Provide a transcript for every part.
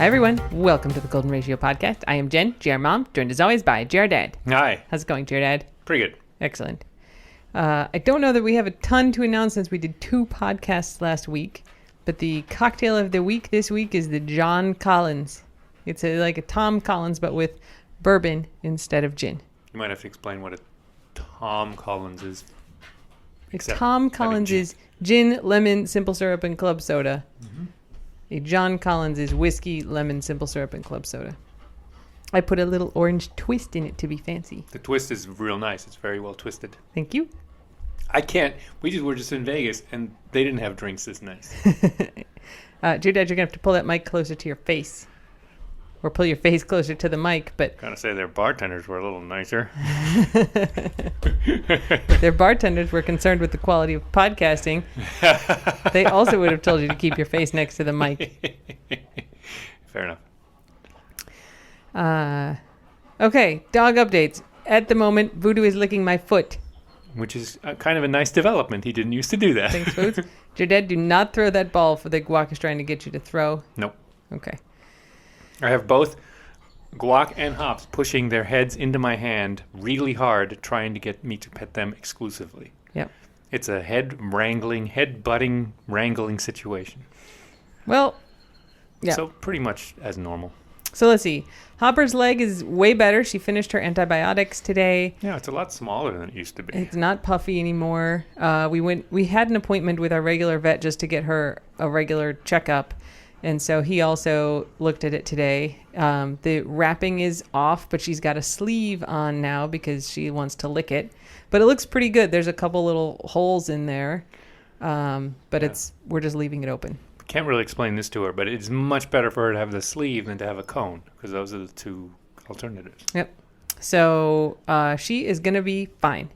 Hi, everyone. Welcome to the Golden Ratio Podcast. I am Jen, GR Mom, joined as always by GR Dad. Hi. How's it going, GR Dad? Pretty good. Excellent. I don't know that we have a ton to announce since we did 2 podcasts last week, but the cocktail of the week this week is the John Collins. It's like a Tom Collins, but with bourbon instead of gin. You might have to explain what a Tom Collins is. Tom Collins is gin, lemon, simple syrup, and club soda. Mm-hmm. A John Collins is whiskey, lemon, simple syrup, and club soda. I put a little orange twist in it to be fancy. The twist is real nice. It's very well twisted. Thank you. I can't. We were just in Vegas, and they didn't have drinks this nice. Dad, you're going to have to pull that mic closer to your face. Or pull your face closer to the mic, but... Gotta say their bartenders were a little nicer. Their bartenders were concerned with the quality of podcasting. They also would have told you to keep your face next to the mic. Fair enough. Okay, dog updates. At the moment, Voodoo is licking my foot. Which is kind of a nice development. He didn't used to do that. Thanks, Foods. Jarded, do not throw that ball for the guac is trying to get you to throw. Nope. Okay. I have both Guac and Hops pushing their heads into my hand really hard, trying to get me to pet them exclusively. Yep. It's a head-butting wrangling situation. Well, yeah. So pretty much as normal. So let's see. Hopper's leg is way better. She finished her antibiotics today. Yeah, it's a lot smaller than it used to be. It's not puffy anymore. We had an appointment with our regular vet just to get her a regular checkup. And so he also looked at it today. The wrapping is off, but she's got a sleeve on now because she wants to lick it. But it looks pretty good. There's a couple little holes in there. But we're just leaving it open. Can't really explain this to her, but it's much better for her to have the sleeve than to have a cone, because those are the two alternatives. Yep. So she is going to be fine.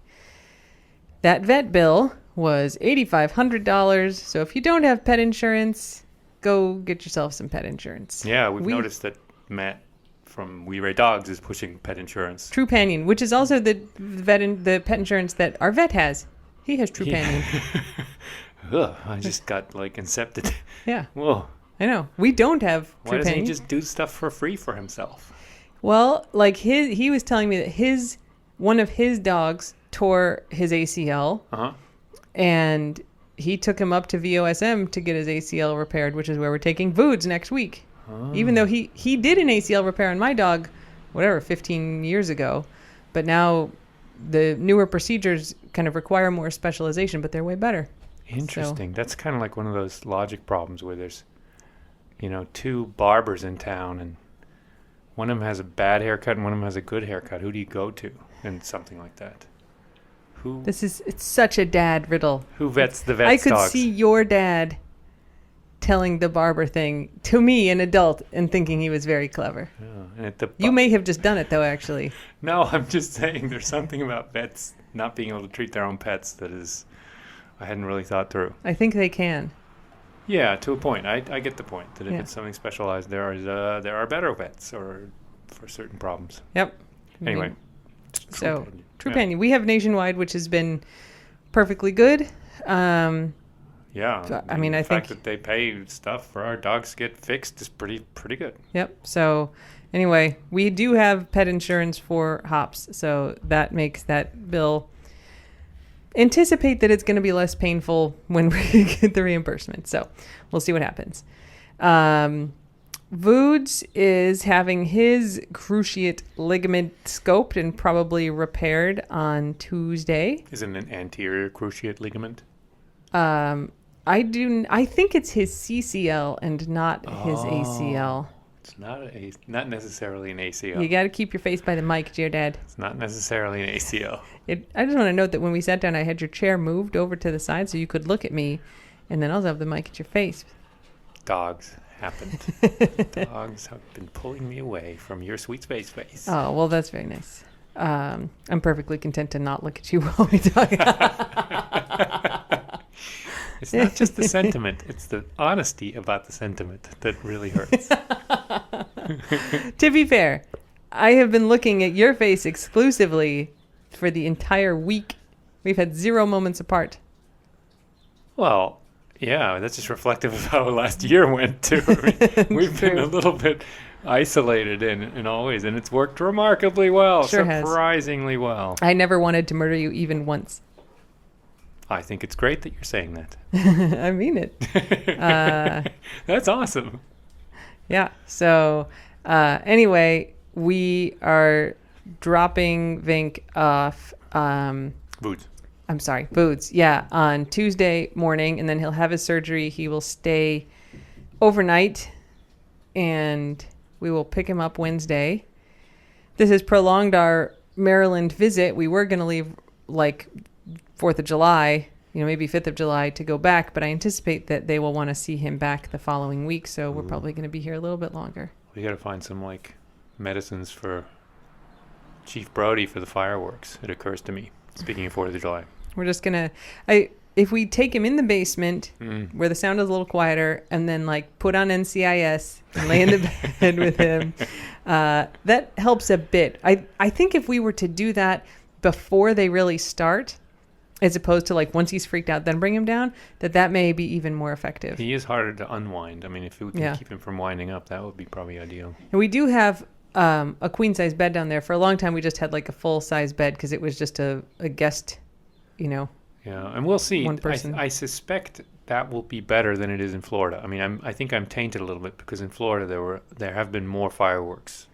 That vet bill was $8,500. So if you don't have pet insurance, go get yourself some pet insurance. Yeah, we've noticed that Matt from We Rate Dogs is pushing pet insurance. Trupanion, which is also the pet insurance that our vet has. He has Trupanion. Yeah. Ugh, I just got incepted. Yeah. Whoa. I know. We don't have Trupanion. Why doesn't he just do stuff for free for himself? Well, he was telling me that one of his dogs tore his ACL. Uh-huh. And he took him up to VOSM to get his ACL repaired, which is where we're taking Voods next week. Oh. Even though he did an ACL repair on my dog, 15 years ago. But now the newer procedures kind of require more specialization, but they're way better. Interesting. So, that's kind of like one of those logic problems where there's, 2 barbers in town, and one of them has a bad haircut and one of them has a good haircut. Who do you go to? And something like that. It's such a dad riddle. Who vets the vet's I could dogs? see your dad telling the barber thing to me, an adult, and thinking he was very clever. Yeah, and you may have just done it, though, actually. No, I'm just saying there's something about vets not being able to treat their own pets that is... I hadn't really thought through. I think they can. Yeah, to a point. I get the point that if it's something specialized, there are better vets or for certain problems. Yep. Anyway, Trupanion. Yeah. We have Nationwide, which has been perfectly good. Yeah. I mean, I think the fact that they pay stuff for our dogs to get fixed is pretty good. Yep. So anyway, we do have pet insurance for Hops, so that makes that bill. Anticipate that it's going to be less painful when we get the reimbursement. So we'll see what happens. Voods is having his cruciate ligament scoped and probably repaired on Tuesday. Is it an anterior cruciate ligament? I think it's his CCL and not his ACL. It's not necessarily an ACL. You got to keep your face by the mic, dear Dad. It's not necessarily an ACL. I just want to note that when we sat down, I had your chair moved over to the side so you could look at me, and then also have the mic at your face. Dogs happened. Dogs have been pulling me away from your sweet space face. Oh, well, that's very nice. I'm perfectly content to not look at you while we talk. It's not just the sentiment. It's the honesty about the sentiment that really hurts. To be fair, I have been looking at your face exclusively for the entire week. We've had 0 moments apart. Well, Yeah, that's just reflective of how last year went too. I mean, we've been a little bit isolated in always, and it's worked remarkably well, Sure surprisingly well. I never wanted to murder you even once. I think it's great that you're saying that. I mean it. That's awesome. Yeah. So anyway, we are dropping Vink off. Boots. I'm sorry, Boots. Yeah, on Tuesday morning, and then he'll have his surgery. He will stay overnight, and we will pick him up Wednesday. This has prolonged our Maryland visit. We were going to leave like 4th of July, maybe 5th of July to go back, but I anticipate that they will want to see him back the following week, so we're probably going to be here a little bit longer. We got to find some like medicines for Chief Brody for the fireworks. It occurs to me. Speaking of 4th of July. We're just going to, if we take him in the basement where the sound is a little quieter and then like put on NCIS and lay in the bed with him, that helps a bit. I think if we were to do that before they really start, as opposed to like once he's freaked out, then bring him down, that may be even more effective. He is harder to unwind. I mean, if we can keep him from winding up, that would be probably ideal. And we do have a queen size bed down there. For a long time, we just had like a full size bed because it was just a guest, Yeah, and we'll see. One person. I suspect that will be better than it is in Florida. I mean, I think I'm tainted a little bit because in Florida there have been more fireworks,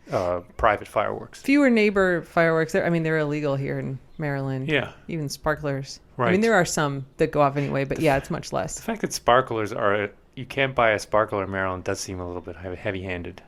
private fireworks. Fewer neighbor fireworks. They're illegal here in Maryland. Yeah. Even sparklers. Right. I mean, there are some that go off anyway, but it's much less. The fact that sparklers you can't buy a sparkler in Maryland does seem a little bit heavy-handed.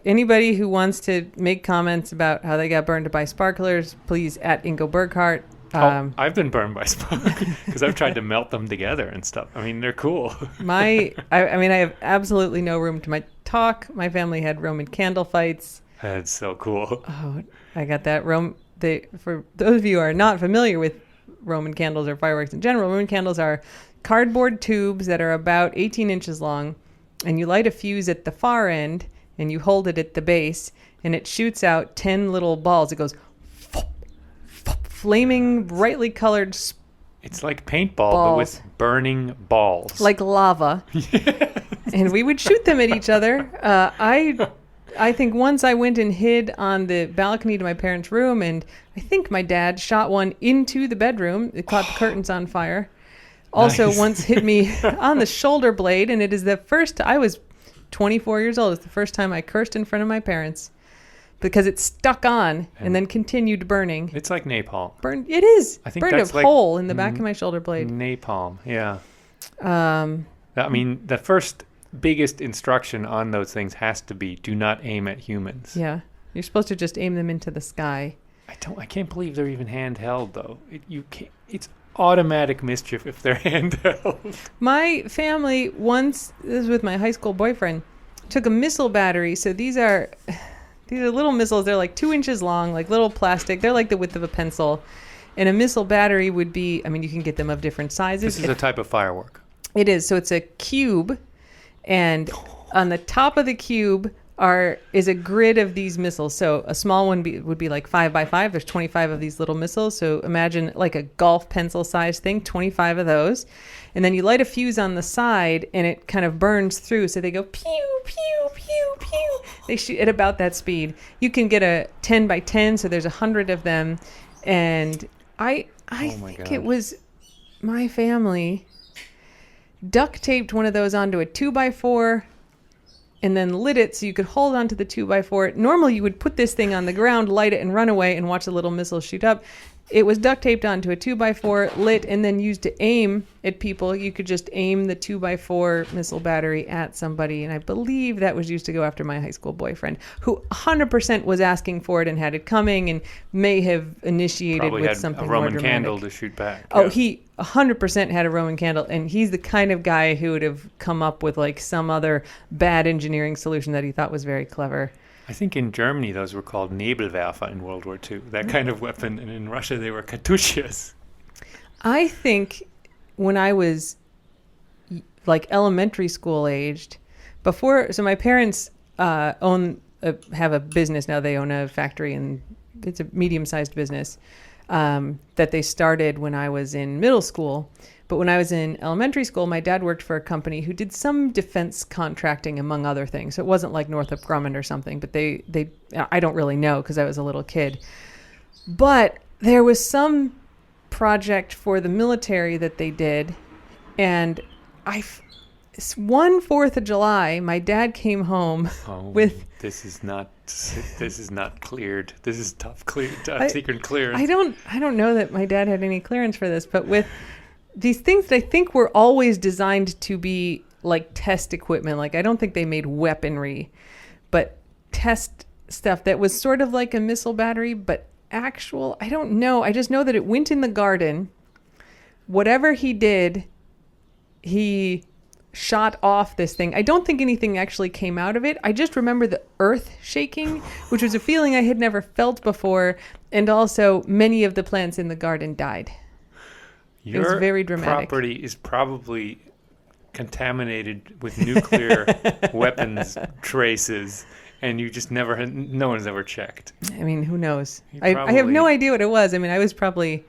Anybody who wants to make comments about how they got burned by sparklers, please at Ingo Burkhart. I've been burned by sparklers because I've tried to melt them together and stuff. I mean, they're cool. I have absolutely no room to talk. My family had Roman candle fights. That's so cool. Oh, I got that. For those of you who are not familiar with Roman candles or fireworks in general, Roman candles are cardboard tubes that are about 18 inches long, and you light a fuse at the far end, and you hold it at the base, and it shoots out 10 little balls. It goes flaming, brightly colored It's like paintball, but with burning balls. Like lava. And we would shoot them at each other. I think once I went and hid on the balcony to my parents' room, and I think my dad shot one into the bedroom. It caught the curtains on fire. Also once hit me on the shoulder blade, and it is the first, I was 24 years old. It's the first time I cursed in front of my parents because it stuck on and then continued burning. It's like napalm. It is. I think burned that's a hole in the back of my shoulder blade. Napalm, yeah. I mean, the first biggest instruction on those things has to be do not aim at humans. Yeah. You're supposed to just aim them into the sky. I can't believe they're even handheld though. It's automatic mischief if they're handheld. My family once, this was with my high school boyfriend, took a missile battery. So these are little missiles. They're like 2 inches long, like little plastic. They're like the width of a pencil. And a missile battery would be, I mean, you can get them of different sizes. This is a type of firework. It is. So it's a cube. And on the top of the cube is a grid of these missiles. So a small one would be like 5 by 5. There's 25 of these little missiles. So imagine like a golf pencil size thing, 25 of those. And then you light a fuse on the side and it kind of burns through. So they go pew, pew, pew, pew. They shoot at about that speed. You can get a 10 by 10. So there's 100 of them. And I think it was my family duct taped one of those onto a 2x4 and then lit it so you could hold onto the 2x4. Normally you would put this thing on the ground, light it, and run away and watch the little missiles shoot up. It was duct taped onto a 2x4, lit, and then used to aim at people. You could just aim the 2x4 missile battery at somebody, and I believe that was used to go after my high school boyfriend, who 100% was asking for it and had it coming and may have initiated Probably with something more Roman dramatic. candle to shoot back. Oh, yeah. he 100% had a Roman candle, and he's the kind of guy who would have come up with like some other bad engineering solution that he thought was very clever. I think in Germany those were called Nebelwerfer in World War II, that kind of weapon, and in Russia they were katyushas. I think when I was like elementary school aged, so my parents have a business now. They own a factory, and it's a medium-sized business. that they started when I was in middle school. But when I was in elementary school, my dad worked for a company who did some defense contracting, among other things. So it wasn't like Northrop Grumman or something, but they I don't really know because I was a little kid. But there was some project for the military that they did, and one 4th of July, my dad came home with... This is not cleared. This is top secret clearance. I don't know that my dad had any clearance for this, but with these things that I think were always designed to be like test equipment. Like, I don't think they made weaponry, but test stuff that was sort of like a missile battery, but actual, I don't know. I just know that it went in the garden. Whatever he did, he shot off this thing. I don't think anything actually came out of it. I just remember the earth shaking, which was a feeling I had never felt before. And also many of the plants in the garden died. It was very dramatic. Your property is probably contaminated with nuclear weapons traces, and you just no one's ever checked. I mean, who knows? I have no idea what it was. I mean, I was probably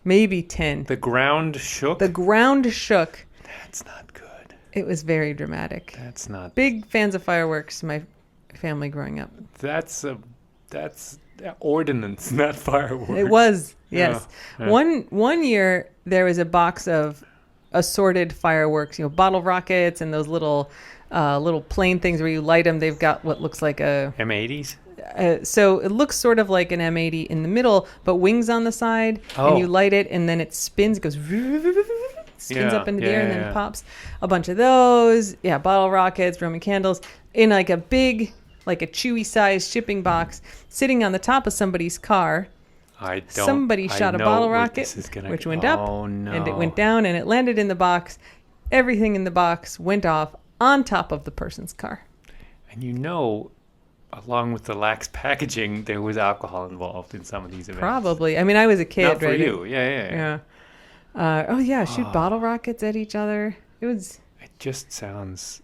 maybe 10. The ground shook? The ground shook. That's not good. It was very dramatic. That's not... Big fans of fireworks, my family growing up. That's ordnance, not fireworks. It was, yes. Yeah. One year, there was a box of assorted fireworks, bottle rockets and those little plain things where you light them. They've got what looks like a... M80s? So it looks sort of like an M80 in the middle, but wings on the side, and you light it, and then it spins, it goes... spins up into the air and then pops. A bunch of those. Yeah, bottle rockets, Roman candles in like a big, like a chewy sized shipping box sitting on the top of somebody's car. Somebody shot a bottle rocket, which went up, and it went down, and it landed in the box. Everything in the box went off on top of the person's car. And along with the lax packaging, there was alcohol involved in some of these events. Probably. I mean, I was a kid, Not for right? you. Yeah. Shoot bottle rockets at each other. It just sounds...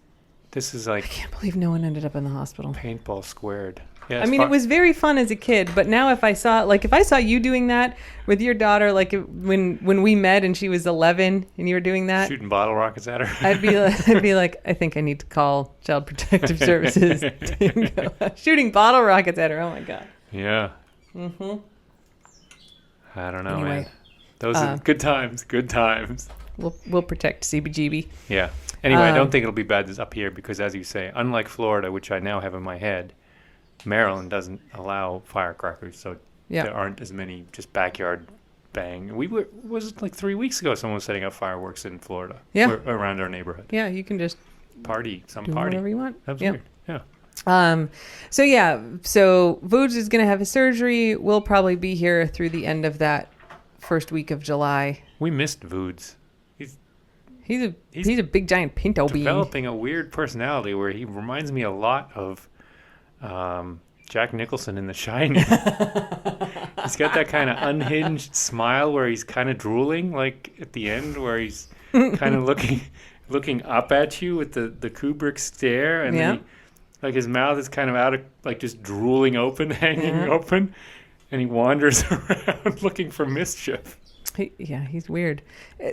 This is like... I can't believe no one ended up in the hospital. Paintball squared. Yeah, I mean, it was very fun as a kid, but now if I saw you doing that with your daughter, like when we met and she was 11 and you were doing that, shooting bottle rockets at her, I'd be like, I think I need to call Child Protective Services. Shooting bottle rockets at her. Oh my God. Yeah. Mm-hmm. I don't know, anyway, man. Those are good times. Good times. We'll protect CBGB. Yeah. Anyway, I don't think it'll be bad up here because, as you say, unlike Florida, which I now have in my head, Maryland doesn't allow firecrackers, so there aren't as many just backyard bang. Was it like 3 weeks ago someone was setting up fireworks in Florida around our neighborhood. Yeah, you can just do whatever you want. That was weird. Yeah. So Vooge is going to have his surgery. We'll probably be here through the end of that first week of July. We missed Voods. He's a big giant pinto bean. Developing a weird personality where he reminds me a lot of Jack Nicholson in The Shining. He's got that kind of unhinged smile where he's kind of drooling, like at the end, where he's kind of looking up at you with the Kubrick stare, and then like his mouth is kind of out of, like, just drooling open, hanging open, and he wanders around looking for mischief. He's weird.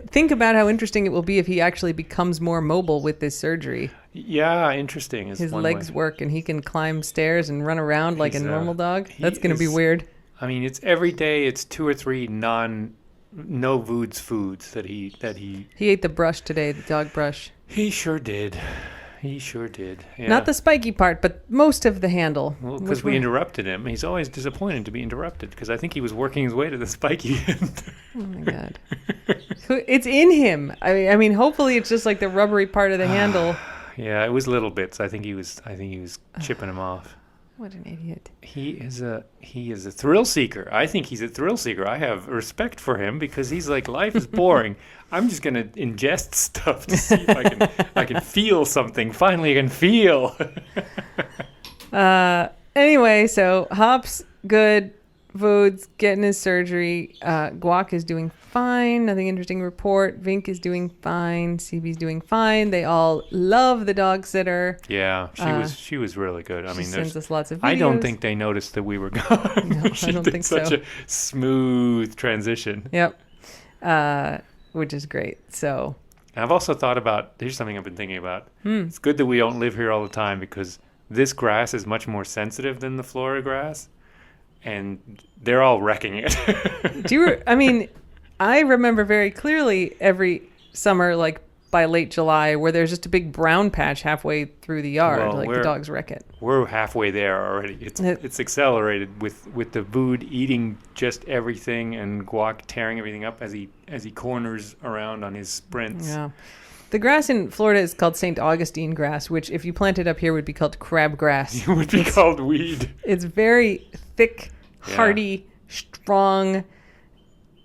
Think about how interesting it will be if he actually becomes more mobile with this surgery. Yeah, interesting. His legs work and he can climb stairs and run around like a normal dog. That's going to be weird. I mean, it's every day. It's 2 or 3 no foods that he. He ate the brush today, the dog brush. He sure did. Yeah. Not the spiky part, but most of the handle. Well, because we interrupted him. He's always disappointed to be interrupted because I think he was working his way to the spiky end. Oh my God. It's in him. I mean, hopefully it's just like the rubbery part of the handle. Yeah, it was little bits. I think he was chipping him off. What an idiot. He is a thrill seeker. I think he's a thrill seeker. I have respect for him because he's like, life is boring. I'm just gonna ingest stuff to see if I can feel something. Finally, I can feel. Anyway, so Hop's good. Vode's getting his surgery. Guac is doing fine. Nothing interesting to report. Vink is doing fine. CB's doing fine. They all love the dog sitter. Yeah, she was really good. I mean, sends us lots of videos. I don't think they noticed that we were gone. No, I don't think so. Such a smooth transition. Yep. Which is great. So I've also thought about, here's something I've been thinking about. It's good that we don't live here all the time because this grass is much more sensitive than the Florida grass. And they're all wrecking it. I remember very clearly every summer, like by late July, where there's just a big brown patch halfway through the yard, Well, the dogs wreck it. We're halfway there already. It's accelerated with the Vood eating just everything and Guac tearing everything up as he corners around on his sprints. Yeah. The grass in Florida is called St. Augustine grass, which if you planted up here would be called crabgrass. It would be called weed. It's very thick, hardy, strong,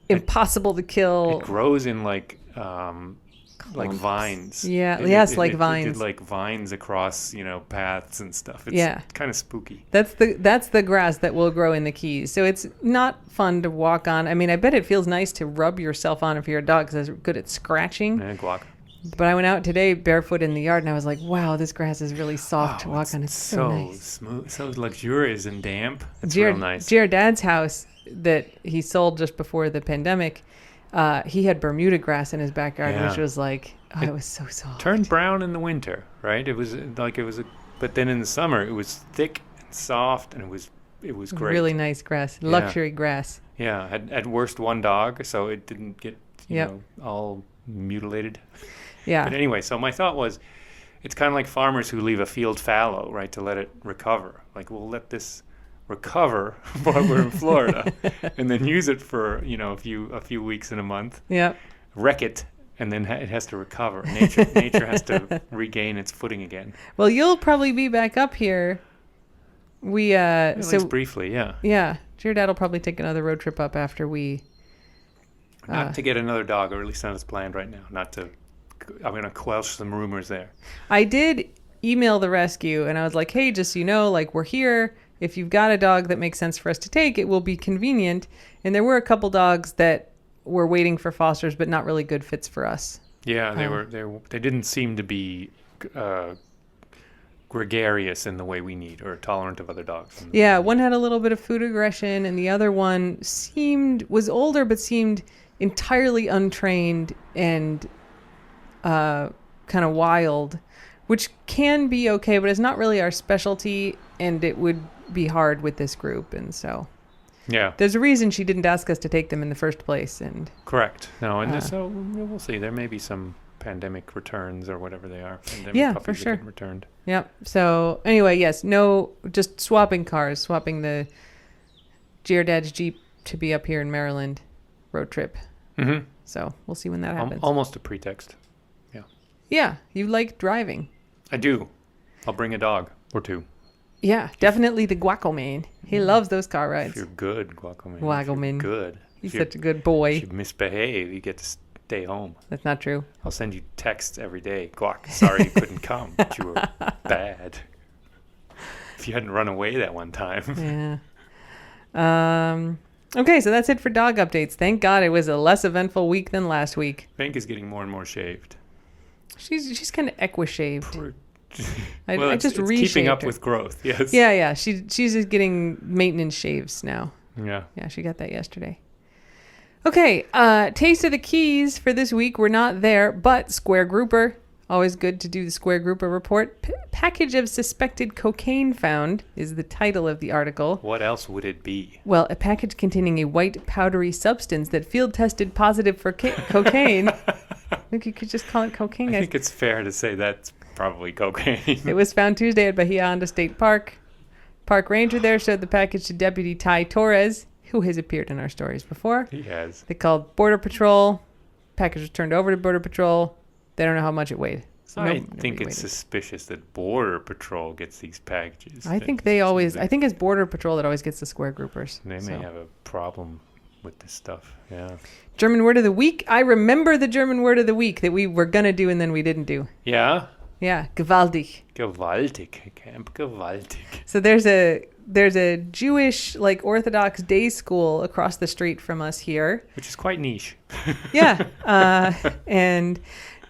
impossible to kill. It grows in like vines. Yeah, like vines. It did like vines across, paths and stuff. It's kind of spooky. That's the grass that will grow in the Keys. So it's not fun to walk on. I mean, I bet it feels nice to rub yourself on if you're a dog because it's good at scratching. And Guac. But I went out today barefoot in the yard and I was like, wow, this grass is really soft to walk on. It's so nice. Smooth, so luxurious and damp. It's real nice. Dad's house that he sold just before the pandemic, he had Bermuda grass in his backyard, which was like, it was so soft. Turned brown in the winter, right? But then in the summer it was thick and soft and it was great. Really nice grass, luxury grass. Yeah, at worst one dog, so it didn't get all mutilated. Yeah. But anyway, so my thought was, it's kind of like farmers who leave a field fallow, right, to let it recover. Like, we'll let this recover while we're in Florida, and then use it for a few weeks and a month. Yeah. Wreck it, and then it has to recover. Nature has to regain its footing again. Well, you'll probably be back up here. At least briefly, yeah. Yeah, your dad will probably take another road trip up after we. Not to get another dog, or at least not as planned right now. I'm going to quelch some rumors there. I did email the rescue, and I was like, hey, just so you know, like, we're here. If you've got a dog that makes sense for us to take, it will be convenient. And there were a couple dogs that were waiting for fosters, but not really good fits for us. Yeah, they didn't seem to be gregarious in the way we need, or tolerant of other dogs. Yeah, one had a little bit of food aggression, and the other one was older, but seemed entirely untrained and kind of wild, which can be okay, but it's not really our specialty, and it would be hard with this group. And so there's a reason she didn't ask us to take them in the first place. And correct. No, and so we'll see. There may be some pandemic returns or whatever they are. Pandemic puppies for sure. That get returned. Yep. So anyway, yes, just swapping cars, swapping the Dad's Jeep to be up here in Maryland road trip. Mm-hmm. So we'll see when that happens. Almost a pretext. Yeah. Yeah, you like driving. I do. I'll bring a dog or two. Yeah, definitely the Guacoman. He loves those car rides. If you're good, Guacoman. Guacoman. Good. He's such a good boy. If you misbehave, you get to stay home. That's not true. I'll send you texts every day. Guac, sorry you couldn't come, but you were bad. If you hadn't run away that one time. Yeah. Okay, so that's it for dog updates. Thank God it was a less eventful week than last week. Bank is getting more and more shaved. She's kind of equi-shaved. I just reshaped keeping up with growth. Yes. Yeah. She's just getting maintenance shaves now. Yeah. Yeah, she got that yesterday. Okay, Taste of the Keys for this week. We're not there, but Square Grouper. Always good to do the Square Grouper report. Package of suspected cocaine found is the title of the article. What else would it be? Well, a package containing a white powdery substance that field tested positive for cocaine. I think you could just call it cocaine, guys. I think it's fair to say that's probably cocaine. It was found Tuesday at Bahia Honda State Park. Park ranger there showed the package to Deputy Ty Torres, who has appeared in our stories before. He has. They called Border Patrol. Package was turned over to Border Patrol. They don't know how much it weighed. So I think it's suspicious that Border Patrol gets these packages. I think it's Border Patrol that always gets the Square Groupers. They may have a problem with this stuff. Yeah. German word of the week. I remember the German word of the week that we were going to do and then we didn't do. Yeah? Yeah. Gewaltig. Gewaltig. Camp gewaltig. So there's there's a Jewish like Orthodox day school across the street from us here. Which is quite niche. Yeah. And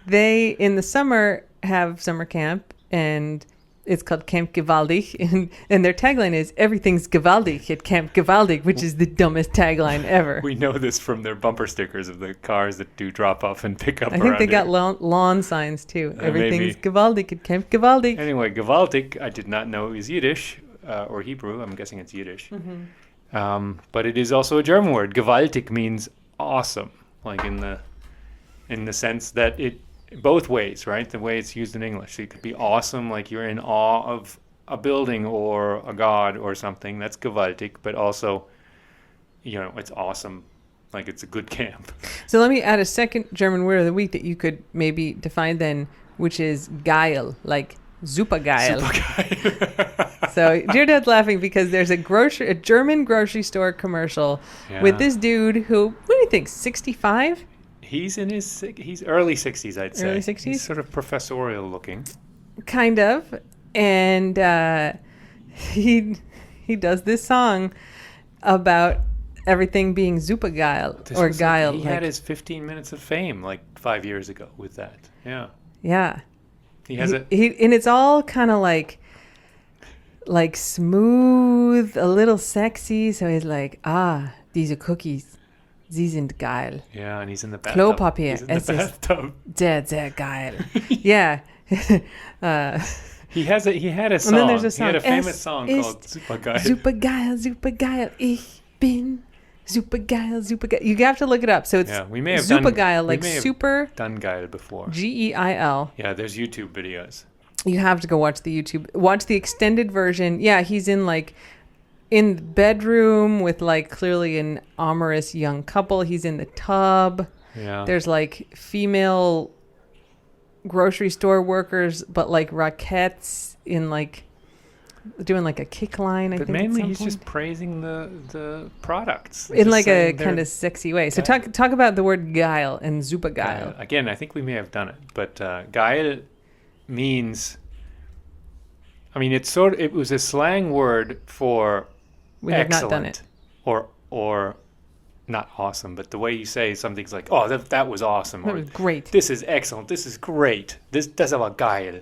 they, in the summer, have summer camp, and it's called Camp Gewaldig. And their tagline is, everything's Gewaldig at Camp Gewaldig, which is the dumbest tagline ever. We know this from their bumper stickers of the cars that do drop off and pick up. I think they got here. lawn signs, too. Everything's maybe. Gewaldig at Camp Gewaldig. Anyway, Gewaltig, I did not know it was Yiddish or Hebrew. I'm guessing it's Yiddish. Mm-hmm. But it is also a German word. Gewaltig means awesome, like in the sense that it both ways, right? The way it's used in English. So it could be awesome, like you're in awe of a building or a god or something. That's gewaltig, but also, it's awesome, like it's a good camp. So let me add a second German word of the week that you could maybe define then, which is geil, like supergeil. Supergeil. So your dad's laughing because there's a German grocery store commercial with this dude who, what do you think, 65? He's he's early 60s, I'd say. Early 60s? He's sort of professorial looking. Kind of. And he does this song about everything being supergeil or geil. He had his 15 minutes of fame like 5 years ago with that. Yeah. Yeah. He has and it's all kind of like smooth, a little sexy. So he's like, these are cookies. Sie sind geil. Yeah, and he's in the bathtub. Klopapier. He's in the bathtub. Sehr, sehr geil. Yeah. He had a song. And then there's a song. He had a famous song called Supergeil. Supergeil, supergeil. Ich bin supergeil, supergeil. You have to look it up. So it's we may have supergeil, like super. Done geil before. Geil. Yeah, there's YouTube videos. You have to go watch the YouTube. Watch the extended version. Yeah, he's in in the bedroom with clearly an amorous young couple. He's in the tub. Yeah. There's female grocery store workers, but Rockettes in doing a kick line. I think. But mainly at some he's point. just praising the products In a kind of sexy way. So talk about the word geil and supergeil. Again, I think we may have done it, but geil means. I mean, it was a slang word for. We have excellent, not done it. Or not awesome, but the way you say something's like, oh, that was awesome. That was great. This is excellent. This is great. Das war geil.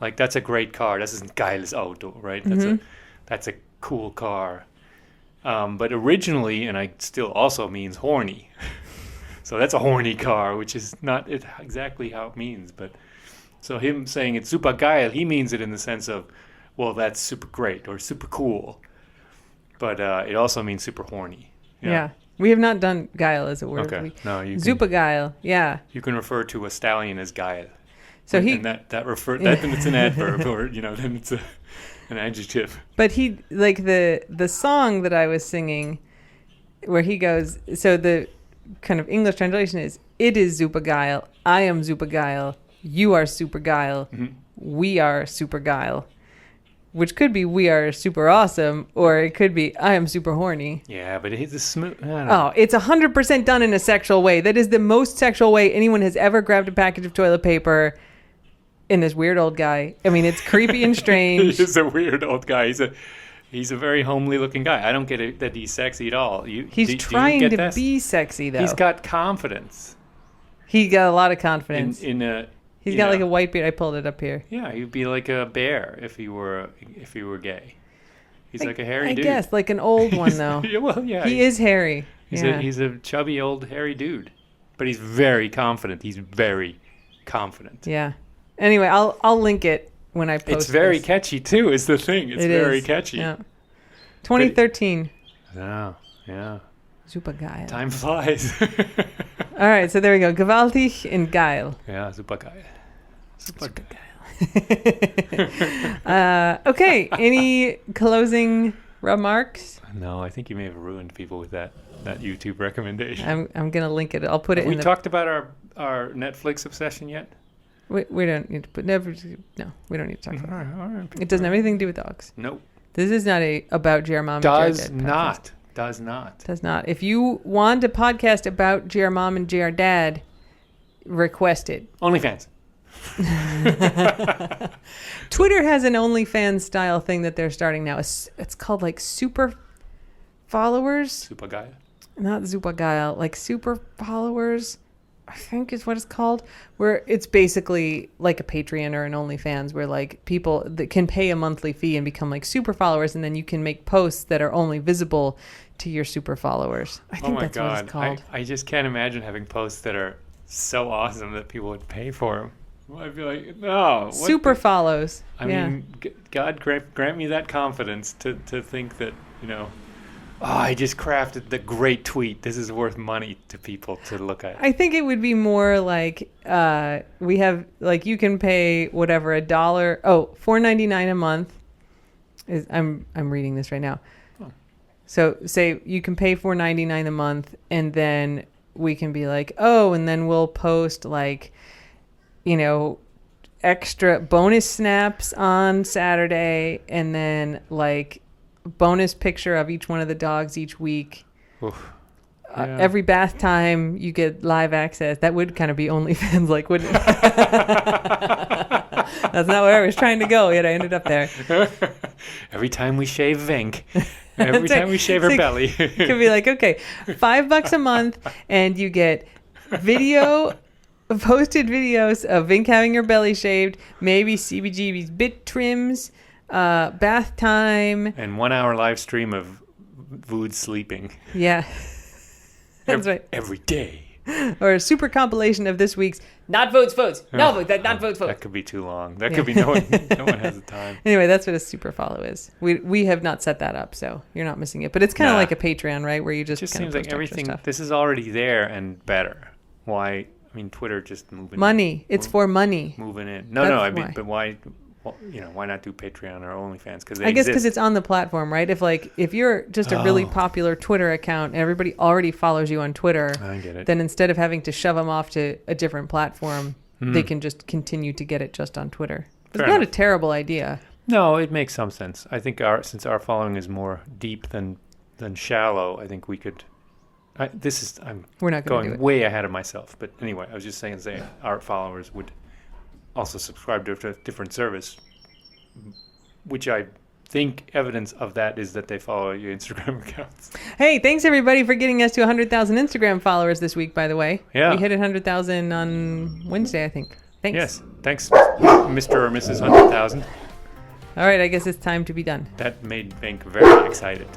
Like, that's a great car. Das ist ein geiles Auto, right? That's a cool car. But originally, and it still also means horny. So that's a horny car, which is not exactly how it means. But so him saying it's super geil, he means it in the sense of, well, that's super great or super cool. But it also means super horny. Yeah. We have not done geil as a word. Okay. No, you can. Supergeil. Yeah. You can refer to a stallion as geil. So and then it's an adverb, or then it's an adjective. But he the song that I was singing, where he goes. So the kind of English translation is, "It is supergeil. I am supergeil. You are supergeil. Mm-hmm. We are supergeil." Which could be we are super awesome, or it could be I am super horny. Yeah, but it's a smooth. Oh, it's 100% done in a sexual way. That is the most sexual way anyone has ever grabbed a package of toilet paper. In this weird old guy. I mean, it's creepy and strange. He's a weird old guy. He's a very homely looking guy. I don't get it that he's sexy at all. He's trying to be sexy though. He's got confidence. He got a lot of confidence. He's got a white beard. I pulled it up here. Yeah, he'd be like a bear if he were gay. He's like a hairy dude. I guess, like an old one though. Yeah. He is hairy. He's a chubby old hairy dude, but he's very confident. He's very confident. Yeah. Anyway, I'll link it when I post. It's very catchy too. Is the thing. It's very catchy. Yeah. 2013. Oh, yeah. Supergeil. Time flies. All right, so there we go. Gewaltig and geil. Yeah, supergeil. Okay, any closing remarks? No, I think you may have ruined people with that YouTube recommendation. I'm gonna link it. I'll put it. Have we talked about our Netflix obsession yet? We don't need to put never. No, we don't need to talk about it. All right. It doesn't have anything to do with dogs. Nope. This is not about Jer Mom. Does not. Does not. Does not. If you want a podcast about Jer Mom and Jer Dad, request it. OnlyFans. Twitter has an OnlyFans style thing that they're starting now. It's called like super followers. Supergeil. Not Supergeil, like super followers, I think is what it's called. Where it's basically like a Patreon or an OnlyFans, where like people that can pay a monthly fee and become like super followers, and then you can make posts that are only visible to your super followers. I think that's what it's called. I just can't imagine having posts that are so awesome that people would pay for them. I'd be like, no. Super follows. I mean, God grant me that confidence to think that, I just crafted the great tweet. This is worth money to people to look at. I think it would be more like we have, like, you can pay whatever, $4.99 a month. I'm reading this right now. Oh. So say you can pay $4.99 a month, and then we can be like, and then we'll post like, extra bonus snaps on Saturday, and then like bonus picture of each one of the dogs each week. Oof. Every bath time you get live access. That would kind of be OnlyFans, like, wouldn't it? That's not where I was trying to go, yet I ended up there. Every time we shave Vink, every time we shave her belly. It could be like, okay, $5 a month, and you get posted videos of Vink having her belly shaved, maybe CBGB's bit trims, bath time, and 1 hour live stream of Vood sleeping. Yeah. That's right. Every day. Or a super compilation of this week's not votes. No vote. Not votes. That could be too long. That could be no one has the time. Anyway, that's what a super follow is. We have not set that up, so you're not missing it. But it's kind of like a Patreon, right? Where you just kind of seems like everything. This is already there and better. Why? I mean, Twitter just moving money. It's for money. Moving in. I mean, but why? Well, why not do Patreon or OnlyFans? Because I guess because it's on the platform, right? If you're just a really popular Twitter account and everybody already follows you on Twitter, I get it. Then instead of having to shove them off to a different platform, they can just continue to get it just on Twitter. It's not a terrible idea. No, it makes some sense. I think since our following is more deep than shallow, I think we could. We're not going way ahead of myself, but anyway, I was just saying our followers would also subscribe to a different service, which I think evidence of that is that they follow your Instagram accounts. Hey, thanks everybody for getting us to 100,000 Instagram followers this week, by the way. Yeah. We hit 100,000 on Wednesday, I think. Thanks. Yes. Thanks, Mr. or Mrs. 100,000. All right, I guess it's time to be done. That made Vink very excited.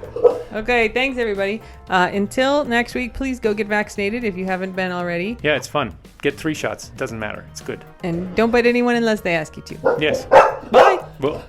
Okay, thanks everybody. Until next week, please go get vaccinated if you haven't been already. Yeah, it's fun. Get 3 shots. It doesn't matter. It's good. And don't bite anyone unless they ask you to. Yes. Bye. Well.